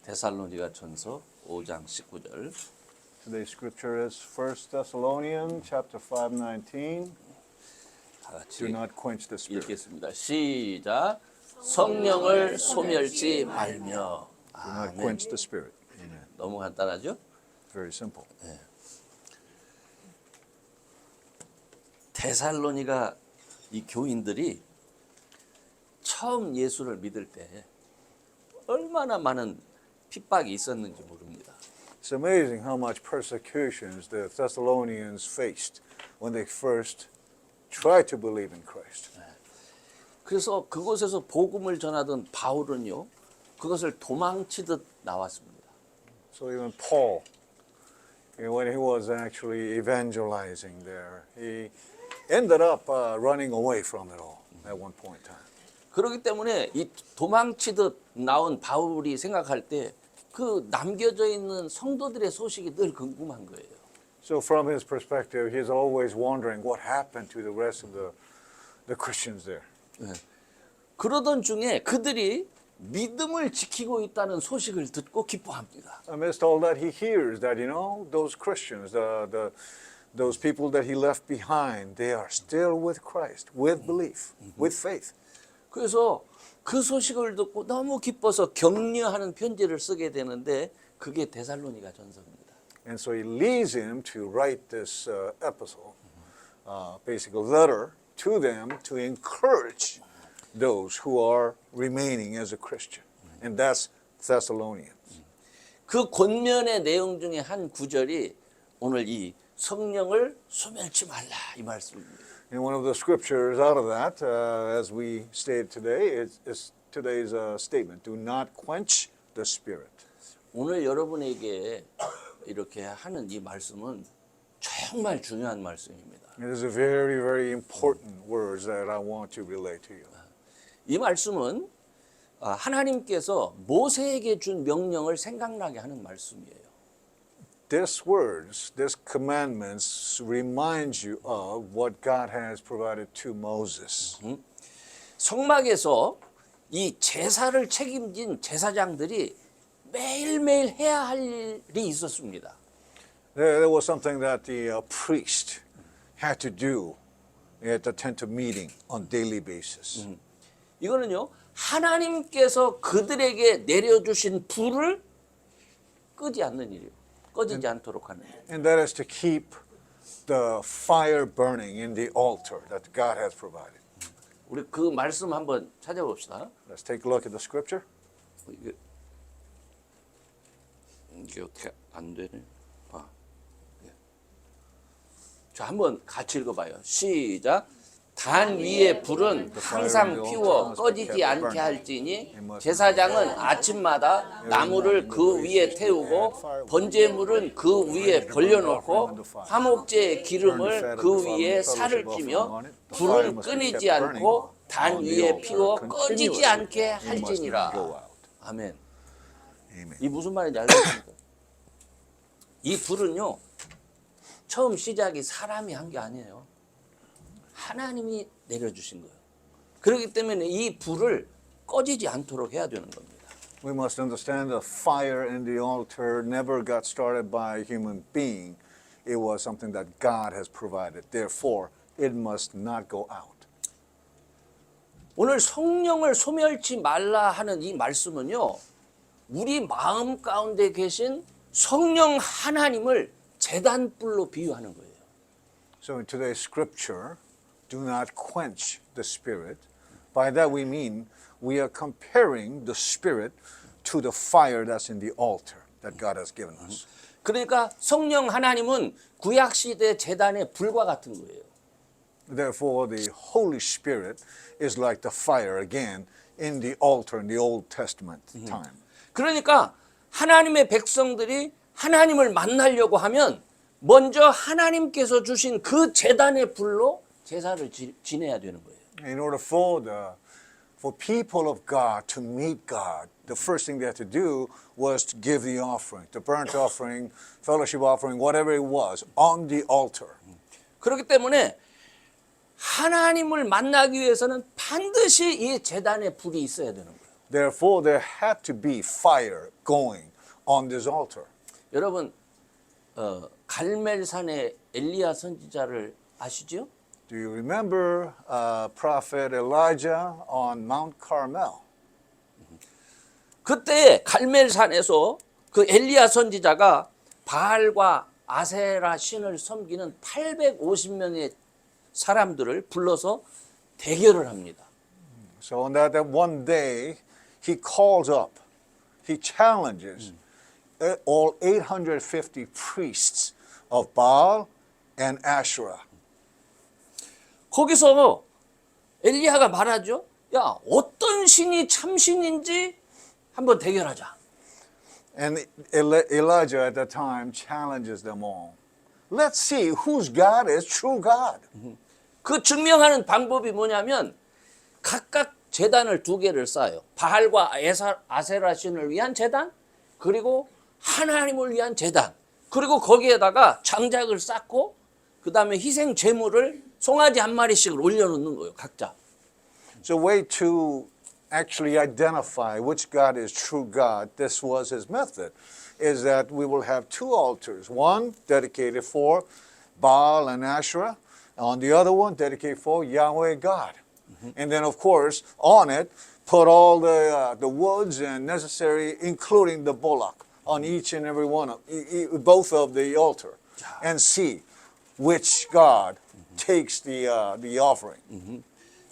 데살로니가전서 5장 19절. Today's scripture is 1 Thessalonians chapter 5:19. 다 같이 Do not quench the spirit. 읽겠습니다. 시작. 성령을 소멸치 말며. Do not quench the spirit. Amen. 너무 간단하죠? Very simple. 데살로니가 이 교인들이 처음 예수를 믿을 때 얼마나 많은 핍박이 있었는지 모릅니다. It's amazing how much persecutions the Thessalonians faced when they first tried to believe in Christ. 그래서 그곳에서 복음을 전하던 바울은요, 그것을 도망치듯 나왔습니다. So even Paul, when he was actually evangelizing there, he ended up running away from it all at one point in time. 그렇기 때문에 이 도망치듯 나온 바울이 생각할 때 그 남겨져 있는 성도들의 소식이 늘 궁금한 거예요. So from his perspective, he's always wondering what happened to the rest of the Christians there. 그러던 중에 그들이 믿음을 지키고 있다는 소식을 듣고 기뻐합니다. Amidst all that, he hears that, those Christians, those people that he left behind, they are still with Christ, with belief, with faith. 그래서 그 소식을 듣고 너무 기뻐서 격려하는 편지를 쓰게 되는데 그게 데살로니가 전서입니다. And so he leads him to write this epistle, basically letter to them to encourage those who are remaining as a Christian. And that's Thessalonians. 그 권면의 내용 중에 한 구절이 오늘 이 성령을 소멸치 말라 이 말씀입니다. And one of the scriptures out of that, as we stated today, is today's statement. Do not quench the spirit. 오늘 여러분에게 이렇게 하는 이 말씀은 정말 중요한 말씀입니다. It is a very, very important words that I want to relay to you. 이 말씀은 하나님께서 모세에게 준 명령을 생각나게 하는 말씀이에요. These words, these commandments remind you of what God has provided to Moses. 성막에서 이 제사를 책임진 제사장들이 매일매일 해야 할 일이 있었습니다. There was something that the priest had to do at the tent of meeting on daily basis. 이거는요, 하나님께서 그들에게 내려주신 불을 끄지 않는 일이에요. 꺼지지 않도록 하는 일. And that is to keep the fire burning in the altar that God has provided. 우리 그 말씀 한번 찾아봅시다. Let's take a look at the scripture. 이게 어떻게 안 되네. 자, 한번 같이 읽어봐요. 시작. 단 위의 불은 항상 피워 꺼지지 않게 할지니 제사장은 아침마다 나무를 그 위에 태우고 번제물은 그 위에 벌려놓고 화목제의 기름을 그 위에 살을 찌며 불은 끊이지 않고 단 위에 피워 꺼지지 않게 할지니라. 아멘. 이 무슨 말인지 알겠습니까? 이 불은요, 처음 시작이 사람이 한 게 아니에요. 하나님이 내려주신 거예요. 그렇기 때문에 이 불을 꺼지지 않도록 해야 되는 겁니다. We must understand the fire in the altar never got started by a human being. It was something that God has provided. Therefore, it must not go out. 오늘 성령을 소멸치 말라 하는 이 말씀은요, 우리 마음 가운데 계신 성령 하나님을 제단불로 비유하는 거예요. So in today's scripture, do not quench the spirit. By that we mean we are comparing the spirit to the fire that's in the altar that God has given us. 그러니까 성령 하나님은 구약 시대 제단의 불과 같은 거예요. Therefore, the Holy Spirit is like the fire again in the altar in the Old Testament time. 그러니까 하나님의 백성들이 하나님을 만나려고 하면 먼저 하나님께서 주신 그 제단의 불로 제사를 지내야 되는 거예요. In order for people of God to meet God, the first thing they had to do was to give the offering, the burnt offering, fellowship offering, whatever it was, on the altar. 그렇기 때문에 하나님을 만나기 위해서는 반드시 이 제단에 불이 있어야 되는 거예요. Therefore, there had to be fire going on this altar. 여러분 갈멜산의 엘리야 선지자를 아시죠? Do you remember Prophet Elijah on Mount Carmel? 그때 갈멜산에서 그 엘리야 선지자가 바알과 아세라 신을 섬기는 850명의 사람들을 불러서 대결을 합니다. So on that one day, he calls up, he challenges all 850 priests of Baal and Asherah. 거기서 엘리야가 말하죠. 야, 어떤 신이 참신인지 한번 대결하자. And Elijah at that time challenges them all. Let's see whose God is true God. 그 증명하는 방법이 뭐냐면 각각 제단을 2개를 쌓아요. 바알과 아세라 신을 위한 제단, 그리고 하나님을 위한 제단, 그리고 거기에다가 장작을 쌓고 그 다음에 희생 제물을 송아지 한 마리씩을 올려놓는 거예요. 각자. So way to actually identify which God is true God, this was his method, is that we will have 2 altars, one dedicated for Baal and Asherah, on the other one dedicated for Yahweh God. And then of course on it put all the woods and necessary, including the bullock, on each and every one of both of the altar, and see which God takes the offering.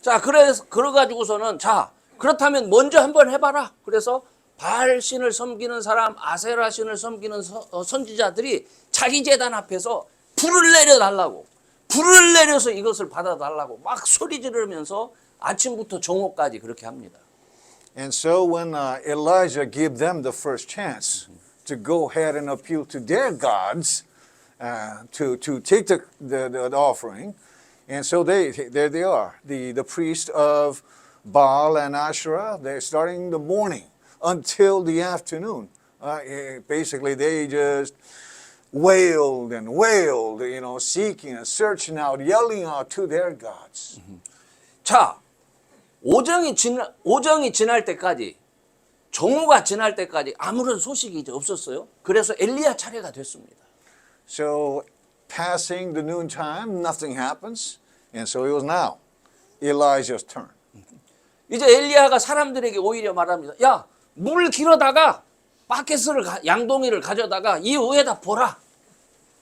자, 그래가지고서는 자, 그렇다면 먼저 한번 해봐라. 그래서 바알 신을 섬기는 사람, 아세라 신을 섬기는 선지자들이 자기 제단 앞에서 불을 내려달라고, 불을 내려서 이것을 받아달라고 막 소리 지르면서 아침부터 정오까지 그렇게 합니다. And so when Elijah gave them the first chance to go ahead and appeal to their gods to take the offering, and so there they are, the priest of Baal and Asherah. They're starting the morning until the afternoon. Basically, they just wailed and wailed, seeking and searching out, yelling out to their gods. 자, 오정이 지날 때까지, 정오가 지날 때까지 아무런 소식이 이제 없었어요. 그래서 엘리야 차례가 됐습니다. So passing the noontime, nothing happens, and so it was now Elijah's turn. 이제 엘리야가 사람들에게 오히려 말합니다. 야, 물 길어다가 바켓을 양동이를 가져다가 이 위에다 보라.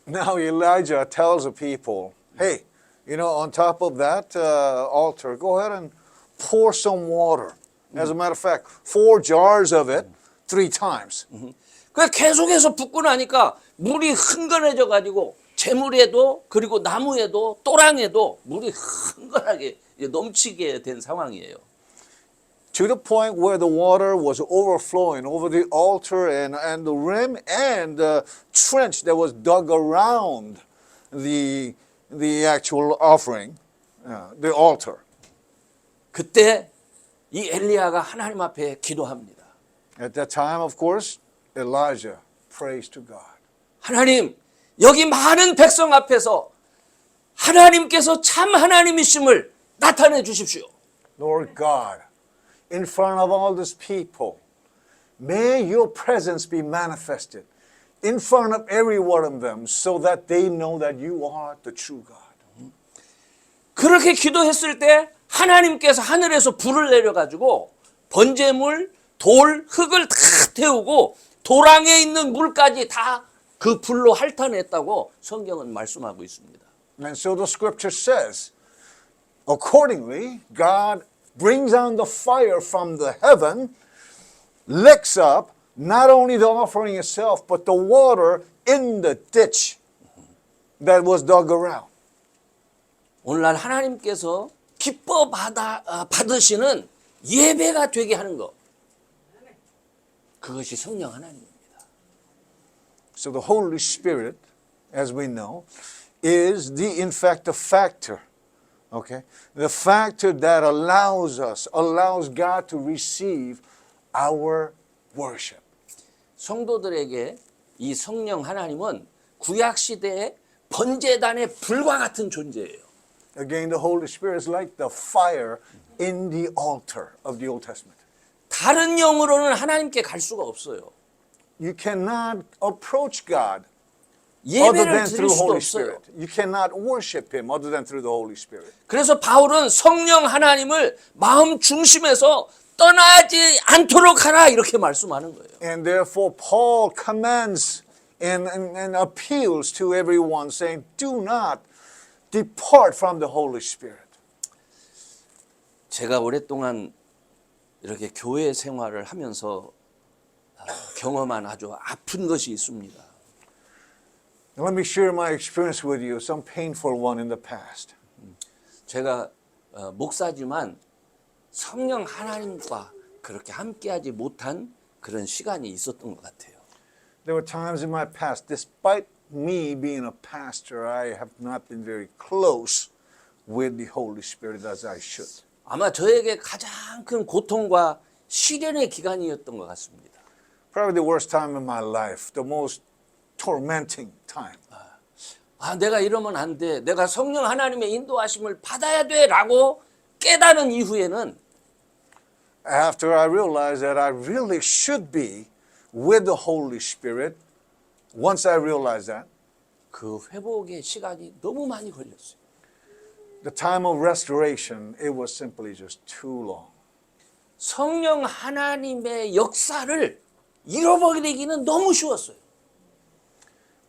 Now Elijah tells the people, hey, on top of that altar, go ahead and pour some water. As a matter of fact, 4 jars of it 3 times. 그 계속해서 붓고 나니까 물이 흥건해져 가지고 재물에도 그리고 나무에도 또랑에도 물이 흥건하게 넘치게 된 상황이에요. To the point where the water was overflowing over the altar and the rim and the trench that was dug around the actual offering, the altar. 그때 이 엘리야가 하나님 앞에 기도합니다. At that time, of course, Elijah prays to God. 하나님, 여기 많은 백성 앞에서 하나님께서 참 하나님이심을 나타내 주십시오. Lord God, in front of all these people, may your presence be manifested in front of every one of them so that they know that you are the true God. 그렇게 기도했을 때 하나님께서 하늘에서 불을 내려가지고 번제물, 돌, 흙을 다 태우고 도랑에 있는 물까지 다 그 불로 핥아냈다고 성경은 말씀하고 있습니다. And so the scripture says, accordingly, God brings down the fire from the heaven, licks up not only the offering itself, but the water in the ditch that was dug around. 오늘날 하나님께서 기뻐 받으시는 예배가 되게 하는 것. 그것이 성령 하나님입니다. So the Holy Spirit, as we know, is in fact the factor, okay? The factor that allows God to receive our worship. 성도들에게 이 성령 하나님은 구약 시대의 번제단의 불과 같은 존재예요. Again, the Holy Spirit is like the fire in the altar of the Old Testament. 다 다른 영으로는 하나님께 갈 수가 없어요. You cannot approach God other 예배를 than 드릴 through 수도 Holy 없어요. Spirit. You cannot worship Him other than through the Holy Spirit. 그래서 바울은 성령 하나님을 마음 중심에서 떠나지 않도록 하라 이렇게 말씀하는 거예요. And therefore, Paul commands and appeals to everyone, saying, "Do not depart from the Holy Spirit." 제가 오랫동안 이렇게 교회 생활을 하면서 경험한 아주 아픈 것이 있습니다. Let me share my experience with you, some painful one in the past. 제가 목사지만 성령 하나님과 그렇게 함께하지 못한 그런 시간이 있었던 것 같아요. There were times in my past, despite me being a pastor, I have not been very close with the Holy Spirit as I should. 아마 저에게 가장 큰 고통과 시련의 기간이었던 것 같습니다. Probably the worst time in my life, the most tormenting time. 내가 이러면 안 돼. 내가 성령 하나님의 인도하심을 받아야 돼라고 깨달은 이후에는 After I realized that I really should be with the Holy Spirit, once I realized that, 그 회복의 시간이 너무 많이 걸렸어요. the time of restoration, it was simply just too long. 성령 하나님의 역사를 잃어버리기는 너무 쉬웠어요.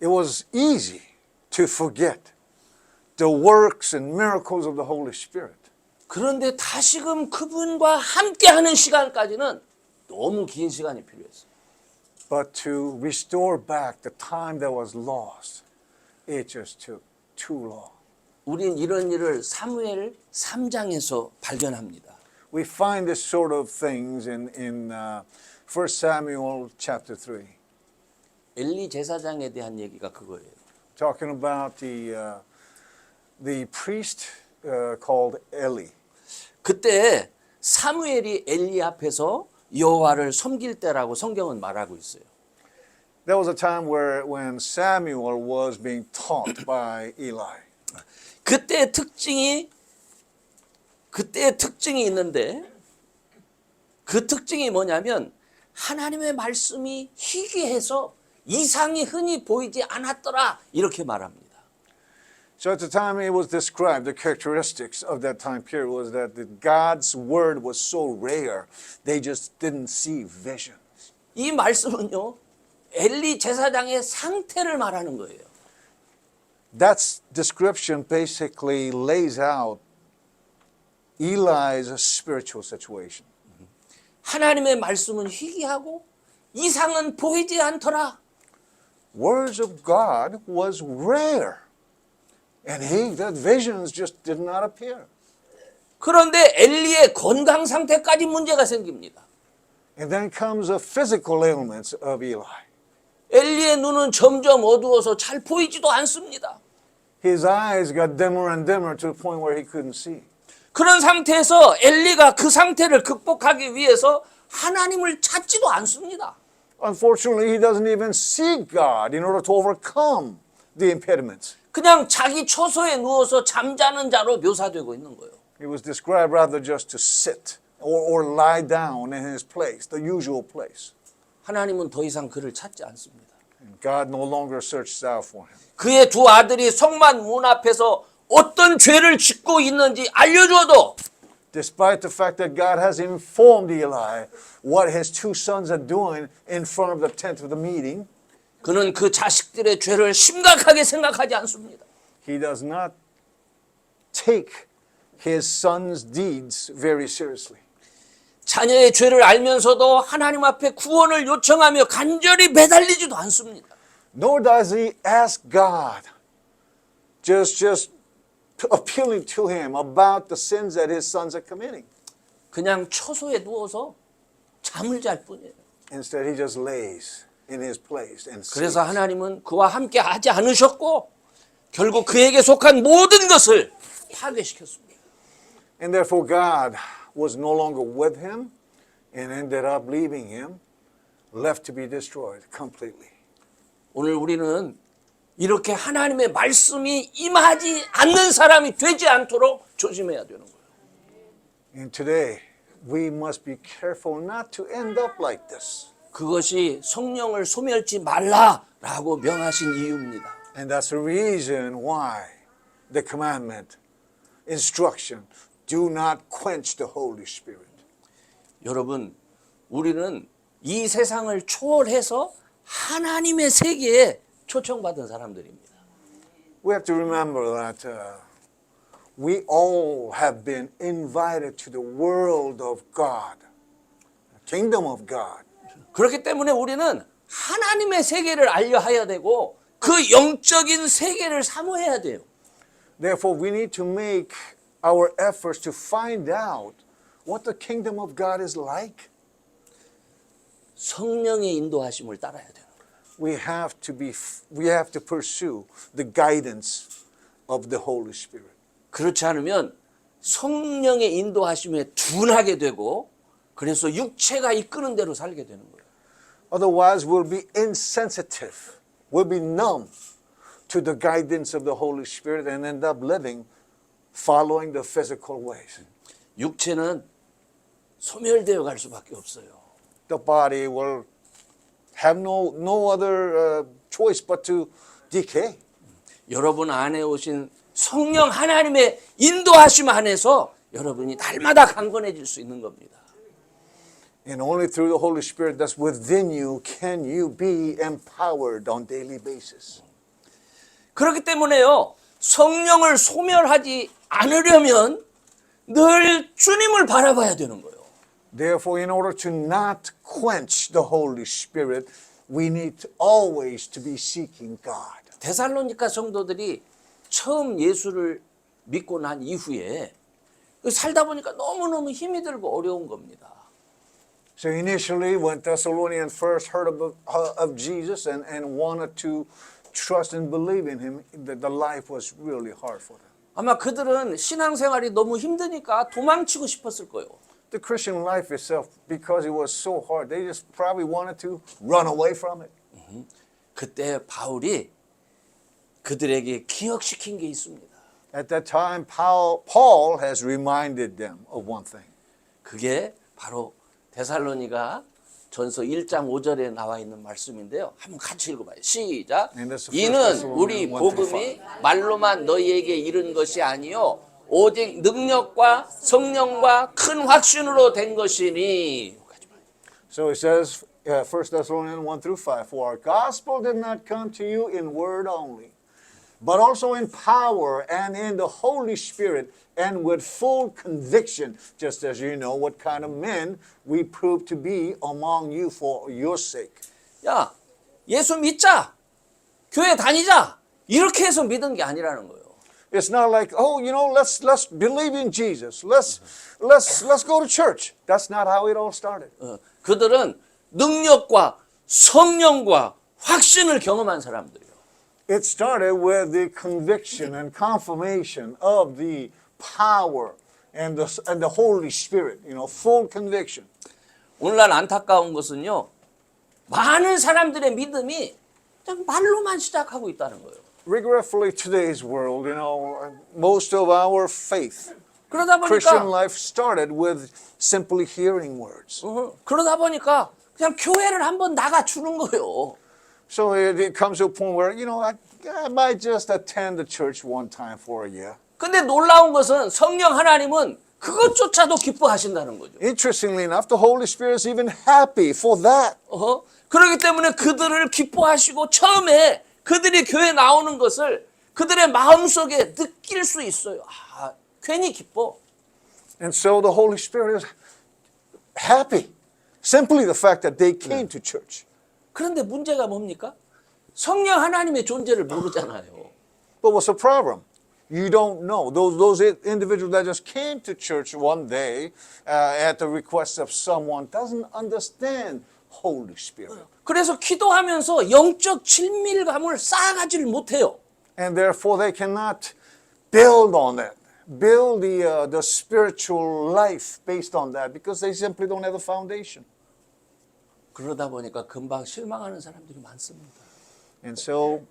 It was easy to forget the works and miracles of the Holy Spirit. 그런데 다시금 그분과 함께하는 시간까지는 너무 긴 시간이 필요했어요. But to restore back the time that was lost, it just took too long. 우린 이런 일을 사무엘 3장에서 발견합니다. We find this sort of things in 1 Samuel chapter 3, 엘리 제사장에 대한 얘기가 그거예요. talking about the priest called Eli. 그때 사무엘이 엘리 앞에서 여호와를 섬길 때라고 성경은 말하고 있어요. There was a time when Samuel was being taught by Eli. 그때의 특징이 있는데 그 특징이 뭐냐면 하나님의 말씀이 희귀해서 이상이 흔히 보이지 않았더라 이렇게 말합니다. So at the time it was described, the characteristics of that time period was that God's word was so rare, they just didn't see visions. 이 말씀은요, 엘리 제사장의 상태를 말하는 거예요. That description basically lays out Eli's spiritual situation. 하나님의 말씀은 희귀하고 이상은 보이지 않더라. Words of God was rare. And the visions just did not appear. 그런데 엘리의 건강 상태까지 문제가 생깁니다. And then comes the physical ailments of Eli. 엘리의 눈은 점점 어두워서 잘 보이지도 않습니다. His eyes got dimmer and dimmer to the point where he couldn't see. 그런 상태에서 엘리가 그 상태를 극복하기 위해서 하나님을 찾지도 않습니다. Unfortunately, he doesn't even seek God in order to overcome the impediments. 그냥 자기 처소에 누워서 잠자는 자로 묘사되고 있는 거예요. He was described rather just to sit or lie down in his place, the usual place. 하나님은 더 이상 그를 찾지 않습니다. And God no longer searches out for him. 그의 두 아들이 성만 문 앞에서 어떤 죄를 짓고 있는지 알려줘도 Despite the fact that God has informed Eli what his two sons are doing in front of the tent of the meeting, 그는 그 자식들의 죄를 심각하게 생각하지 않습니다. he does not take his son's deeds very seriously. 자녀의 죄를 알면서도 하나님 앞에 구원을 요청하며 간절히 매달리지도 않습니다. Nor does he ask God, just appealing to him about the sins that his sons are committing. 그냥 처소에 누워서 잠을 잘 뿐이에요. Instead, he just lays in his place and 그래서 sleeps. 하나님은 그와 함께 하지 않으셨고 결국 그에게 속한 모든 것을 파괴시켰습니다. And therefore, God was no longer with him and ended up leaving him, left to be destroyed completely. 오늘 우리는 이렇게 하나님의 말씀이 임하지 않는 사람이 되지 않도록 조심해야 되는 거예요. And today, we must be careful not to end up like this. 그것이 성령을 소멸치 말라라고 명하신 이유입니다. And that's the reason why the commandment, instruction, do not quench the Holy Spirit. 여러분, 우리는 이 세상을 초월해서 하나님의 세계에 초청받은 사람들입니다. We have to remember that we all have been invited to the world of God, kingdom of God. 그렇기 때문에 우리는 하나님의 세계를 알려야 되고 그 영적인 세계를 사모해야 돼요. Therefore, we need to make our efforts to find out what the kingdom of God is like. 성령의 인도하심을 따라야 되는 거예요. We have to pursue the guidance of the Holy Spirit. 그렇지 않으면 성령의 인도하심에 둔하게 되고 그래서 육체가 이끄는 대로 살게 되는 거예요. Otherwise, we'll be insensitive. We'll be numb to the guidance of the Holy Spirit and end up living following the physical ways. 육체는 소멸되어 갈 수밖에 없어요. The body will have no other choice but to decay. 여러분 안에 오신 성령 하나님의 인도하심 안에서 여러분이 날마다 강건해질 수 있는 겁니다. And only through the Holy Spirit that's within you can you be empowered on daily basis. 그렇기 때문에요. 성령을 소멸하지 않으려면 늘 주님을 바라봐야 되는 거예요. Therefore, in order to not quench the Holy Spirit, we need to always to be seeking God. 데살로니가 성도들이 처음 예수를 믿고 난 이후에 살다 보니까 너무너무 힘이 들고 어려운 겁니다. So initially, when Thessalonians first heard of Jesus and wanted to trust and believe in Him, the life was really hard for them. 아마 그들은 신앙생활이 너무 힘드니까 도망치고 싶었을 거예요. The Christian life itself, because it was so hard, they just probably wanted to run away from it. 그때 바울이 그들에게 기억시킨 게 있습니다. At that time, Paul has reminded them of one thing. 그게 바로 데살로니가 전서 1장 5절에 나와 있는 말씀인데요. 한번 같이 읽어봐요. 시작. 이는 우리 복음이 말로만 너희에게 이른 것이 아니요 오직 능력과 성령과 큰 확신으로 된 것이니. So it says, 1 Thessalonians 1 through 5, for our gospel did not come to you in word only, but also in power and in the Holy Spirit and with full conviction, just as you know what kind of men we prove to be among you for your sake. 야, 예수 믿자. 교회 다니자. 이렇게 해서 믿은 게 아니라는 거예요. It's not like, oh, you know, let's believe in Jesus. Let's go to church. That's not how it all started. 그들은 능력과 성령과 확신을 경험한 사람들이에요. It started with the conviction and confirmation of the power and the Holy Spirit, you know, full conviction. 오늘날 안타까운 것은요. 많은 사람들의 믿음이 그냥 말로만 시작하고 있다는 거예요. Regretfully, today's world, you know, most of our faith, 그러다 Christian 보니까 life started with simply hearing words. 그러다 보니까 그냥 교회를 한번 나가 주는 거예요. So it comes to a point where, you know, I might just attend the church one time for a year. 근데 놀라운 것은 성령 하나님은 그것조차도 기뻐하신다는 거죠. Interestingly enough, the Holy Spirit is even happy for that. 그렇기 때문에 그들을 기뻐하시고 처음에 그들이 교회 나오는 것을 그들의 마음속에 느낄 수 있어요. 아, 괜히 기뻐. And so the Holy Spirit is happy. Simply the fact that they came to church. 그런데 문제가 뭡니까? 성령 하나님의 존재를 모르잖아요. But what's the problem? You don't know. Those individuals that just came to church one day at the request of someone doesn't understand Holy Spirit. 그래서 기도하면서 영적 친밀감을 쌓아가지를 못해요. And therefore they cannot build on that. Build the spiritual life based on that because they simply don't have a foundation. 그러다 보니까 금방 실망하는 사람들이 많습니다. And so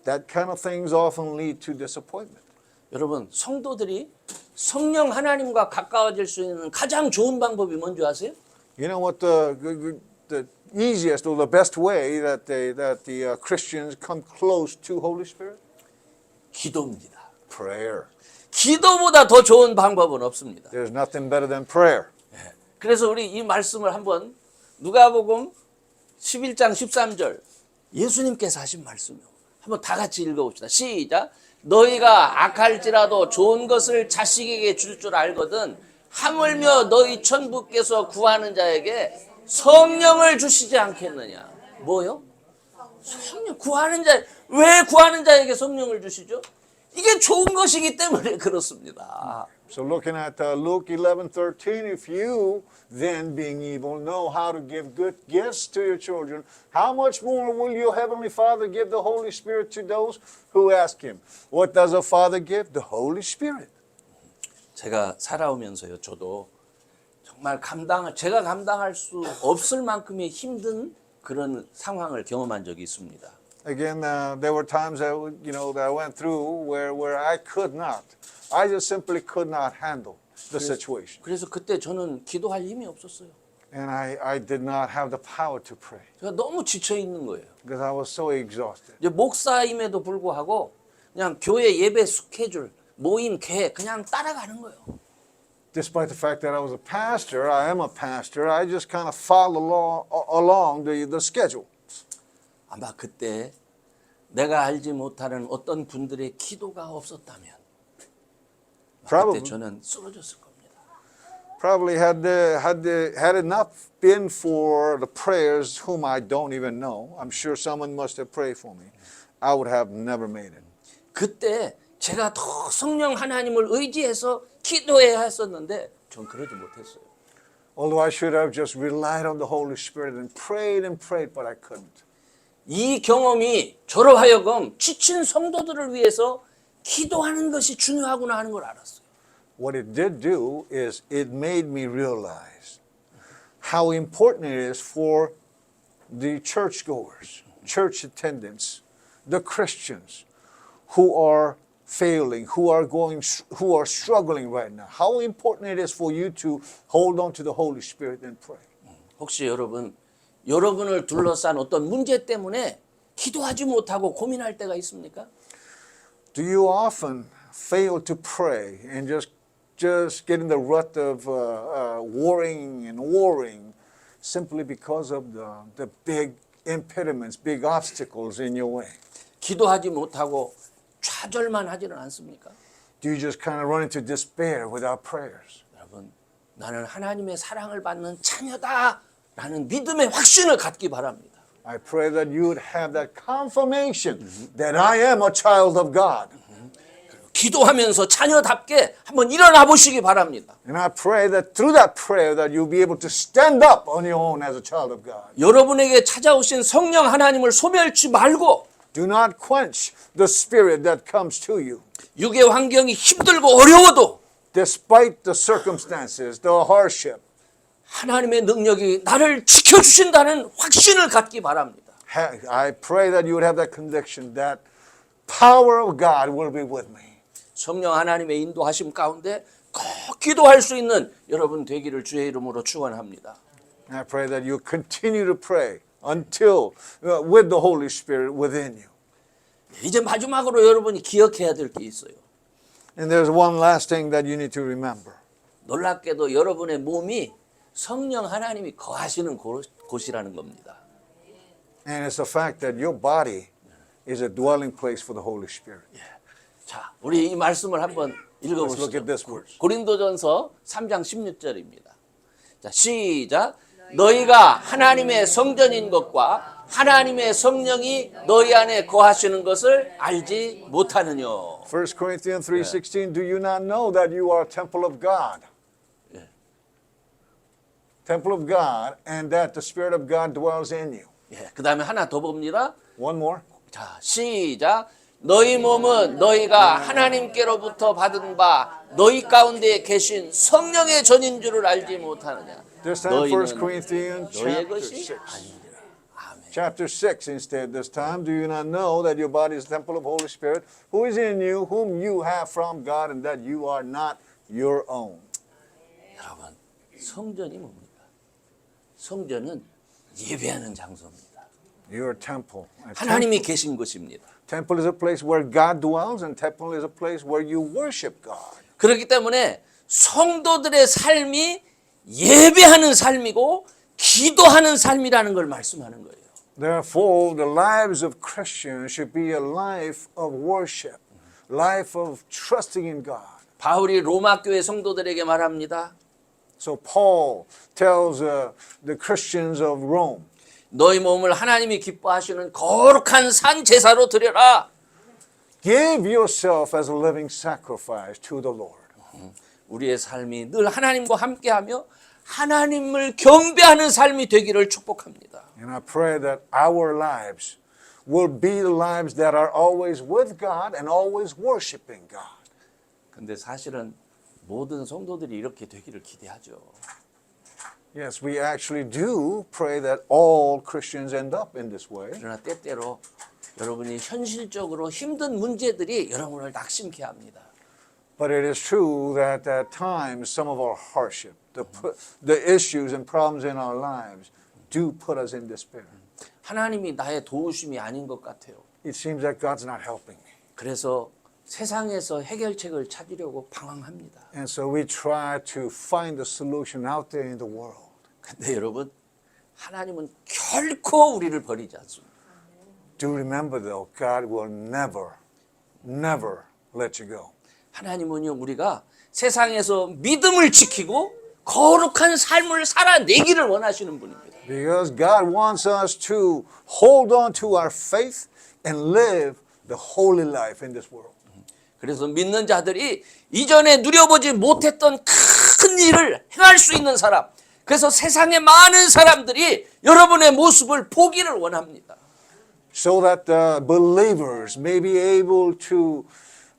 that kind of things often lead to disappointment. 여러분, 성도들이 성령 하나님과 가까워질 수 있는 가장 좋은 방법이 뭔지 아세요? You know what the easiest or the best way that the Christians come close to Holy Spirit? 기도입니다. Prayer. 기도보다 더 좋은 방법은 없습니다. There's nothing better than prayer. 그래서 우리 이 말씀을 한번 누가복음 11장 13절 예수님께서 하신 말씀이요. 한번 다 같이 읽어봅시다. 시작. 너희가 악할지라도 좋은 것을 자식에게 줄 줄 알거든 하물며 너희 천부께서 구하는 자에게 성령을 주시지 않겠느냐. 뭐요? 성령. 구하는 자. 왜 구하는 자에게 성령을 주시죠? 이게 좋은 것이기 때문에 그렇습니다. So looking at Luke 11:13, if you then being evil know how to give good gifts to your children, how much more will your heavenly Father give the Holy Spirit to those who ask him? What does a father give? The Holy Spirit. 제가 살아오면서요, 저도 정말 제가 감당할 수 없을 만큼의 힘든 그런 상황을 경험한 적이 있습니다. Again, there were times that I went through where I just simply could not handle the situation, 그래서 그때 저는 기도할 힘이 없었어요. and I did not have the power to pray 제가 너무 지쳐 있는 거예요. because I was so exhausted. 이제 목사임에도 불구하고 그냥 교회 예배 스케줄, 모임 계획 그냥 따라가는 거예요. Despite the fact that I am a pastor, I just kind of follow along the schedule. 아마 그때 내가 알지 못하는 어떤 분들의 기도가 없었다면 그때 저는 쓰러졌을 겁니다. Probably had it not been for the prayers whom I don't even know, I'm sure someone must have prayed for me. I would have never made it. 그때 제가 더 성령 하나님을 의지해서 기도해야 했었는데 전 그러지 못했어요. Although I should have just relied on the Holy Spirit and prayed, but I couldn't. 이 경험이 저로 하여금 지친 성도들을 위해서 기도하는 것이 중요하구나 하는 걸 알았어요. What it did do is it made me realize how important it is for the churchgoers, church attendants, the Christians who are failing, who are struggling right now. How important it is for you to hold on to the Holy Spirit and pray. 혹시 여러분을 둘러싼 어떤 문제 때문에 기도하지 못하고 고민할 때가 있습니까? Do you often fail to pray and just get in the rut of worrying simply because of the big impediments, big obstacles in your way? 기도하지 못하고 좌절만 하지는 않습니까? Do you just kind of run into despair without prayers? 여러분, 나는 하나님의 사랑을 받는 자녀다 라는 믿음의 확신을 갖기 바랍니다. I pray that you would have that confirmation that I am a child of God. 기도하면서 자녀답게 한번 일어나 보시기 바랍니다. And I pray that through that prayer that you'll be able to stand up on your own as a child of God. 여러분에게 찾아오신 성령 하나님을 소멸치 말고 Do not quench the spirit that comes to you. 육의 환경이 힘들고 어려워도 Despite the circumstances, the hardship, 하나님의 능력이 나를 지켜주신다는 확신을 갖기 바랍니다. I pray that you would have that conviction that power of God will be with me. 성령 하나님의 인도하심 가운데 꼭 기도할 수 있는 여러분 되기를 주의 이름으로 축원합니다. And I pray that you continue to pray until with the Holy Spirit within you. 이제 마지막으로 여러분이 기억해야 될 게 있어요. And there's one last thing that you need to remember. 놀랍게도 여러분의 몸이 성령 하나님이 거하시는 곳이라는 겁니다. And it's the fact that your body is a dwelling place for the Holy Spirit. 자, 우리 이 말씀을 한번 Let's look at this 읽어보시죠. verse. 고린도전서 3장 16절입니다. 자, 시작. 너희가 하나님의 성전인 것과 하나님의 성령이 너희 안에 거하시는 것을 알지 못하느냐. 1 Corinthians 3:16, do you not know that you are a temple of God? Temple of God, and that the Spirit of God dwells in you. 예, 그 다음에 하나 더 봅니다. One more. 자, 시작. 너희 몸은 너희가 하나님께로부터 받은 바 너희 가운데 계신 성령의 전인 줄을 알지 못하느냐. This time 1 너희는 Corinthians 너희의 chapter 것이 6. 아니니라. 아멘. Chapter 6 instead this time. Do you not know that your body is the temple of the Holy Spirit who is in you, whom you have from God, and that you are not your own. 여러분, 성전이 뭡니까? 성전은 예배하는 장소입니다. Your temple. 하나님이 계신 곳입니다. Temple is a place where God dwells, and temple is a place where you worship God. 그렇기 때문에 성도들의 삶이 예배하는 삶이고 기도하는 삶이라는 걸 말씀하는 거예요. Therefore, the lives of Christians should be a life of worship, life of trusting in God. 바울이 로마 교회 성도들에게 말합니다. So Paul tells the Christians of Rome, 너희 몸을 하나님이 기뻐하시는 거룩한 산 제사로 드려라. give yourself as a living sacrifice to the Lord. 우리의 삶이 늘 하나님과 함께하며 하나님을 경배하는 삶이 되기를 축복합니다. And I pray that our lives will be the lives that are always with God and always worshiping God. 근데 사실은 모든 성도들이 이렇게 되기를 기대하죠. Yes, we actually do pray that all Christians end up in this way. 그러나 때때로 여러분이 현실적으로 힘든 문제들이 여러분을 낙심케 합니다. But it is true that at times some of our hardship, the issues and problems in our lives do put us in despair. 하나님이 나의 도우심이 아닌 것 같아요. It seems that God's not helping me. 그래서 세상에서 해결책을 찾으려고 방황합니다. And so we try to find the solution out there in the world. 근데 여러분, 하나님은 결코 우리를 버리지 않습니다. Do remember though, God will never, never let you go. 하나님은요, 우리가 세상에서 믿음을 지키고 거룩한 삶을 살아내기를 원하시는 분입니다. Because God wants us to hold on to our faith and live the holy life in this world. 그래서 믿는 자들이 이전에 누려보지 못했던 큰 일을 행할 수 있는 사람, 그래서 세상의 많은 사람들이 여러분의 모습을 보기를 원합니다. So that the believers may be able to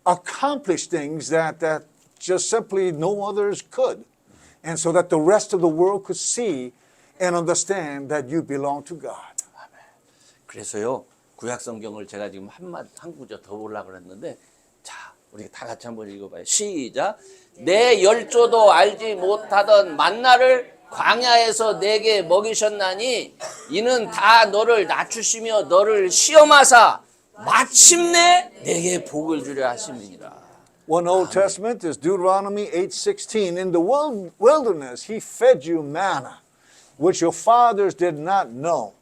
accomplish things that just simply no others could. And so that the rest of the world could see and understand that you belong to God. 그래서요, 구약 성경을 제가 지금 한 구절 더 보려고 그랬는데, 자, 우리 다 같이 한번 읽어봐요. 시작. 내 열조도 알지 못하던 만나를 광야에서 내게 먹이셨나니 이는 다 너를 낮추시며 너를 시험하사 마침내 내게 복을 주려 하심이니라. One Old Testament is Deuteronomy 8:16. In the wilderness he fed you manna, which your fathers did not know,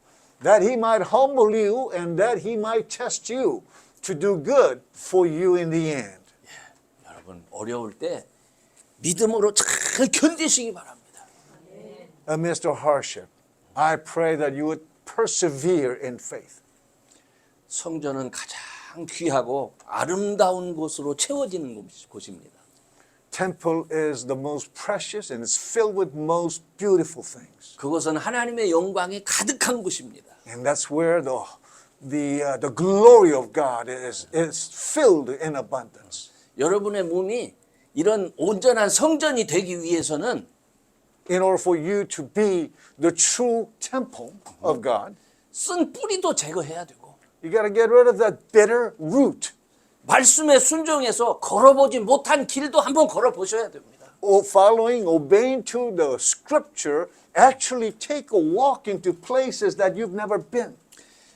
that he might humble you and that he might test you to do good for you in the end. 여러분, 어려울 때 믿음으로 잘 견디시기 바랍니다. Amidst our hardship, I pray that you would persevere in faith. 성전은 가장 귀하고 아름다운 곳으로 채워지는 곳입니다. Temple is the most precious and it's filled with most beautiful things. 그것은 하나님의 영광이 가득한 곳입니다. And that's where the glory of God is filled in abundance. 여러분의 몸이 이런 온전한 성전이 되기 위해서는 In order for you to be the true temple of God, 쓴 뿌리도 제거해야 되고 you got to get rid of that bitter root. 말씀에 순종해서 걸어보지 못한 길도 한번 걸어보셔야 됩니다. Following, obeying to the scripture, actually take a walk into places that you've never been.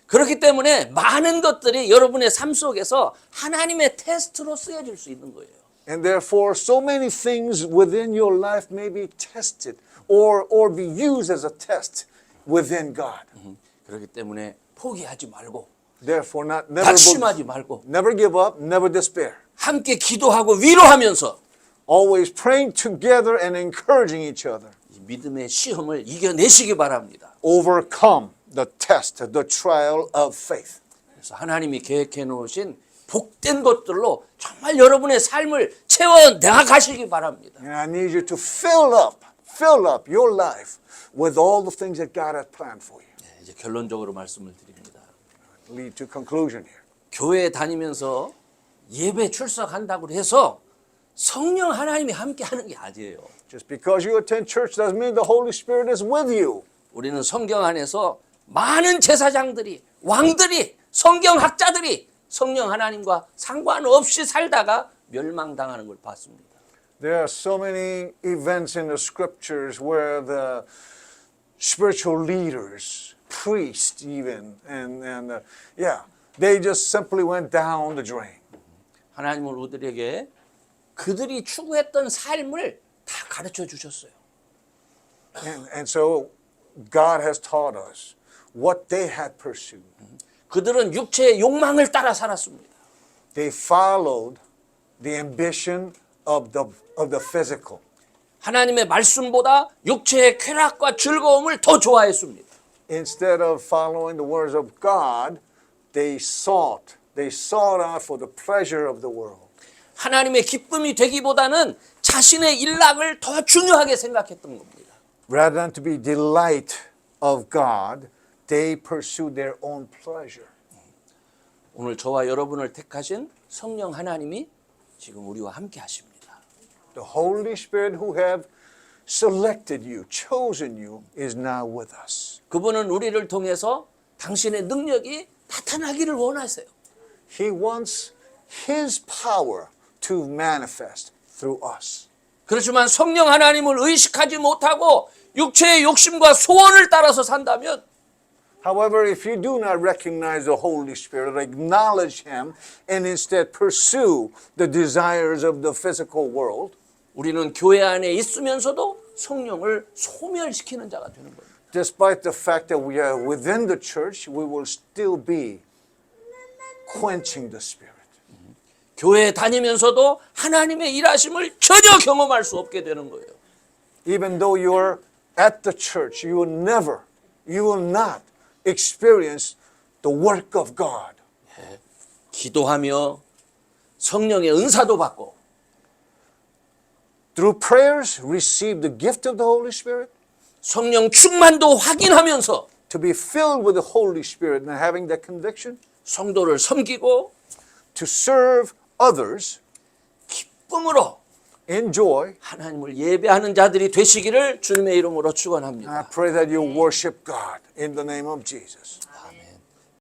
그렇기 때문에 많은 것들이 여러분의 삶 속에서 하나님의 테스트로 쓰여질 수 있는 거예요. And therefore, so many things within your life may be tested or be used as a test within God. 그렇기 때문에 포기하지 말고 Therefore, 낙심하지 말고 never give up, never despair. 함께 기도하고 위로하면서 Always praying together and encouraging each other. 이 믿음의 시험을 이겨내시기 바랍니다. Overcome the test, the trial of faith. 그래서 하나님이 계획해 놓으신 복된 것들로 정말 여러분의 삶을 채워 나가시기 바랍니다. And I need you to fill up your life with all the things that God has planned for you. 네, 이제 결론적으로 말씀을 드립니다. Lead to conclusion here. 교회 다니면서 예배 출석한다고 해서 성령 하나님이 함께 하는 게 아니에요. Just because you attend church doesn't mean the Holy Spirit is with you. 우리는 성경 안에서 많은 제사장들이, 왕들이, 성경학자들이 성령 하나님과 상관없이 살다가 멸망당하는 걸 봤습니다. There are so many events in the scriptures where the spiritual leaders, priests even, they just simply went down the drain. 하나님은 우리들에게 그들이 추구했던 삶을 다 가르쳐 주셨어요. And so God has taught us what they had pursued. 그들은 육체의 욕망을 따라 살았습니다. They followed the ambition of the physical. 하나님의 말씀보다 육체의 쾌락과 즐거움을 더 좋아했습니다. Instead of following the words of God, they sought out for the pleasure of the world. 하나님의 기쁨이 되기보다는 자신의 일락을 더 중요하게 생각했던 겁니다. Rather than to be delight of God, they pursued their own pleasure. 오늘 저와 여러분을 택하신 성령 하나님이 지금 우리와 함께 하십니다. The Holy Spirit who have selected you, chosen you, is now with us. 그분은 우리를 통해서 당신의 능력이 나타나기를 원하세요. He wants His power to manifest through us. 그렇지만 성령 하나님을 의식하지 못하고 육체의 욕심과 소원을 따라서 산다면 However, if you do not recognize the Holy Spirit, or acknowledge Him, and instead pursue the desires of the physical world, 우리는 교회 안에 있으면서도 성령을 소멸시키는 자가 되는 거예요. despite the fact that we are within the church, we will still be quenching the Spirit. 교회에 다니면서도 하나님의 일하심을 전혀 경험할 수 없게 되는 거예요. Even though you are at the church, you will not experience the work of God. 기도하며 성령의 은사도 받고 Through prayers, receive the gift of the Holy Spirit, 성령 충만도 확인하면서 to be filled with the Holy Spirit and having that conviction, 성도를 섬기고 to serve others 기쁨으로 in joy. 하나님을 예배하는 자들이 되시기를 주님의 이름으로 축원합니다. I pray that you worship God in the name of Jesus.